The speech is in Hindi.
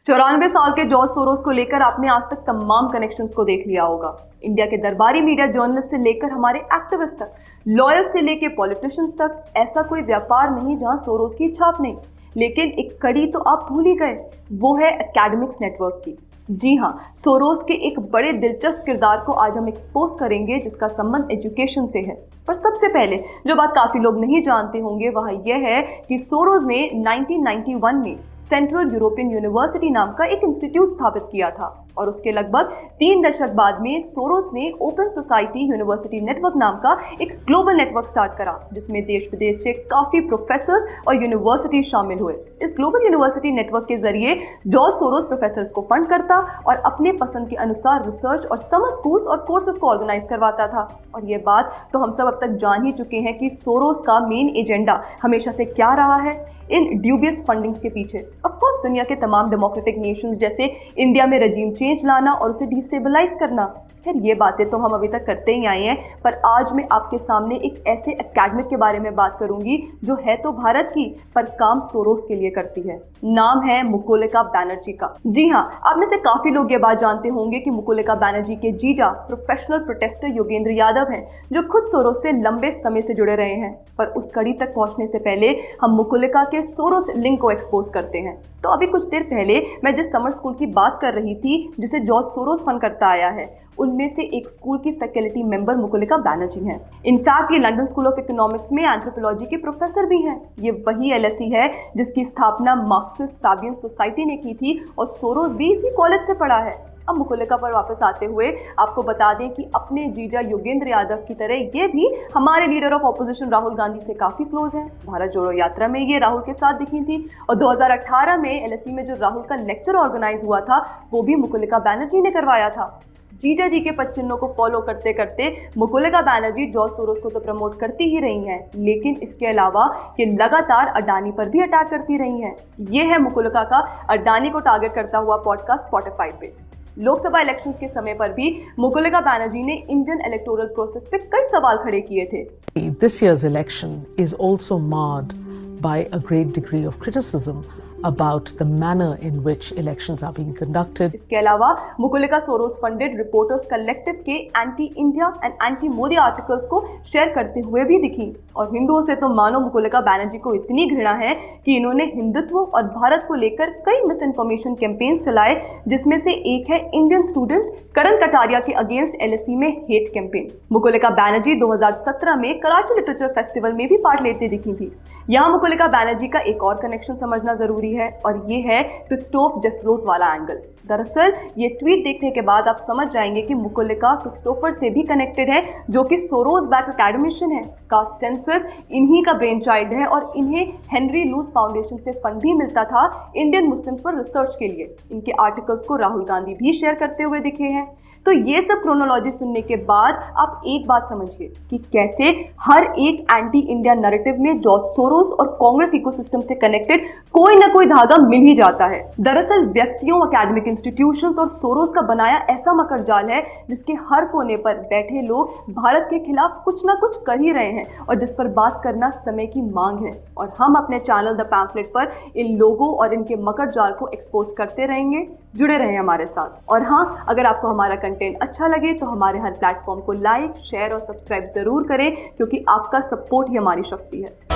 94 साल के जॉर्ज सोरोस को लेकर आपने आज तक तमाम कनेक्शंस को देख लिया होगा। इंडिया के दरबारी मीडिया जर्नलिस्ट से लेकर हमारे एक्टिविस्ट तक, लॉयर्स से लेकर पॉलिटिशियंस तक, ऐसा कोई व्यापार नहीं जहां सोरोस की छाप नहीं। लेकिन एक कड़ी तो आप भूल ही गए, वो है एकेडमिक्स नेटवर्क की। जी हाँ, सोरोस के एक बड़े दिलचस्प किरदार को आज हम एक्सपोज करेंगे जिसका संबंध एजुकेशन से है। पर सबसे पहले जो बात काफी लोग नहीं जानते होंगे वह यह है कि सोरोस ने 1991 में सेंट्रल यूरोपियन यूनिवर्सिटी नाम का एक इंस्टीट्यूट स्थापित किया था और उसके लगभग 3 दशक बाद में सोरोस ने ओपन सोसाइटी यूनिवर्सिटी नेटवर्क नाम का एक ग्लोबल नेटवर्क स्टार्ट करा जिसमें देश विदेश से काफी प्रोफेसर्स और यूनिवर्सिटी शामिल हुए। इस ग्लोबल यूनिवर्सिटी नेटवर्क के जरिए जॉर्ज सोरोस प्रोफेसर्स को फंड करता और अपने पसंद के अनुसार रिसर्च और समर स्कूल्स और कोर्सेज को ऑर्गेनाइज करवाता था। और ये बात तो हम सब अब तक जान ही चुके हैं कि सोरोस का मेन एजेंडा हमेशा से क्या रहा है इन ड्यूबियस फंडिंग्स के पीछे। ऑफ कोर्स दुनिया के तमाम डेमोक्रेटिक नेशंस जैसे इंडिया में रजीम चेंज लाना और उसे डिस्टेबलाइज करना। खैर ये बातें तो हम अभी तक करते ही आए हैं, पर आज मैं आपके सामने एक ऐसे एकेडमिक के बारे में बात करूंगी जो है तो भारत की पर काम सोरोस के लिए करती है। नाम है मुकुलिका बैनर्जी का। जी हाँ, आप में से काफी लोग ये बात जानते होंगे कि मुकुलिका बैनर्जी के जीजा प्रोफेशनल प्रोटेस्टर योगेंद्र यादव हैं जो खुद सोरोस से लंबे समय से जुड़े रहे हैं। पर उस कड़ी तक पहुंचने से पहले हम मुकुलिका के सोरोस लिंक को एक्सपोज करते हैं। तो अभी कुछ देर पहले मैं जिस समर स्कूल की बात कर रही थी जिसे जॉर्ज सोरोस फंड करता आया है, उनमें से एक स्कूल की फैकल्टी मेंबर मुकुलिका बैनर्जी हैं। इनफैक्ट ये लंदन स्कूल ऑफ इकोनॉमिक्स में एंथ्रोपोलॉजी के प्रोफेसर भी हैं। ये वही एलएसई है जिसकी स्थापना मार्क्सिस्ट फैबियन सोसाइटी ने की थी और सोरोस भी इसी कॉलेज से पढ़ा है। अब मुकुलिका पर वापस आते हुए आपको बता दें कि अपने जीजा योगेंद्र यादव की तरह ये भी हमारे leader of opposition Rahul Gandhi से काफी क्लोज है। भारत जोड़ो यात्रा में ये राहुल के साथ दिखी थी और 2018 में एलएसई में जो राहुल का लेक्चर ऑर्गेनाइज हुआ था वो भी मुकुलिका बैनर्जी ने करवाया था। जीजा जी के पद चिन्हों को फॉलो करते करते मुकुलिका बैनर्जी जॉर्ज सोरोस को तो प्रमोट करती ही रही हैं, लेकिन इसके अलावा ये लगातार अडानी पर भी अटैक करती रही हैं। ये है मुकुलिका का अडानी को टारगेट करता हुआ पॉडकास्ट स्पॉटिफाई पे। लोकसभा इलेक्शंस के समय पर भी मुकुलिका बैनर्जी ने इंडियन इलेक्टोरल प्रोसेस पे कई सवाल खड़े किए थे। This year's election is also marred by a great degree of criticism about the manner in which elections are being conducted. इसके अलावा मुकुलिका सोरोस फंडेड रिपोर्टर्स कलेक्टिव के anti India and anti Modi articles को शेयर करते हुए भी दिखी। और हिंदुओं से तो मानो मुकुलिका बैनर्जी को इतनी घृणा है कि इन्होंने हिंदुत्व और भारत को लेकर कई मिस इन्फॉर्मेशन कैंपेन्स चलाए, जिसमें से एक है इंडियन स्टूडेंट करण कटारिया के अगेंस्ट एलएसई में हेट कैंपेन। मुकुलिका बैनर्जी 2017 में कराची लिटरेचर फेस्टिवल में भी पार्ट लेते दिखी थी। यहाँ मुकुलिका बैनर्जी का एक और कनेक्शन समझना जरूरी है और ये है क्रिस्टोफ जेफरोट वाला एंगल। दरअसल ये ट्वीट देखने के बाद आप समझ जाएंगे कि मुकुलिका क्रिस्टोफर से भी कनेक्टेड है जो कि सोरोस बैक एकेडमिशियन है। कास्ट सेंसस इन्हीं का ब्रेन चाइल्ड है और इन्हें हेनरी लूज फाउंडेशन से फंड भी मिलता था इंडियन मुस्लिम्स पर रिसर्च के लिए। इनके आर्टिकल्स को राहुल गांधी भी शेयर करते हुए दिखे हैं। तो ये सब क्रोनोलॉजी सुनने के बाद आप एक बात समझिए कि कैसे हर एक एंटी इंडिया नैरेटिव में जॉर्ज सोरोस और कांग्रेस इकोसिस्टम से कनेक्टेड कोई ना कोई धागा मिल ही जाता है। दरअसल व्यक्तियों, एकेडमिक इंस्टीट्यूशंस और सोरोस का बनाया ऐसा मकर जाल है जिसके हर कोने पर बैठे लोग भारत के खिलाफ कुछ ना कुछ कर ही रहे हैं और जिस पर बात करना समय की मांग है। और हम अपने चैनल द पैम्फलेट पर इन लोगों और इनके मकर जाल को एक्सपोज करते रहेंगे। जुड़े रहें हमारे साथ। और हाँ, अगर आपको हमारा कंटेंट अच्छा लगे तो हमारे हर प्लेटफॉर्म को लाइक, शेयर और सब्सक्राइब जरूर करें क्योंकि आपका सपोर्ट ही हमारी शक्ति है।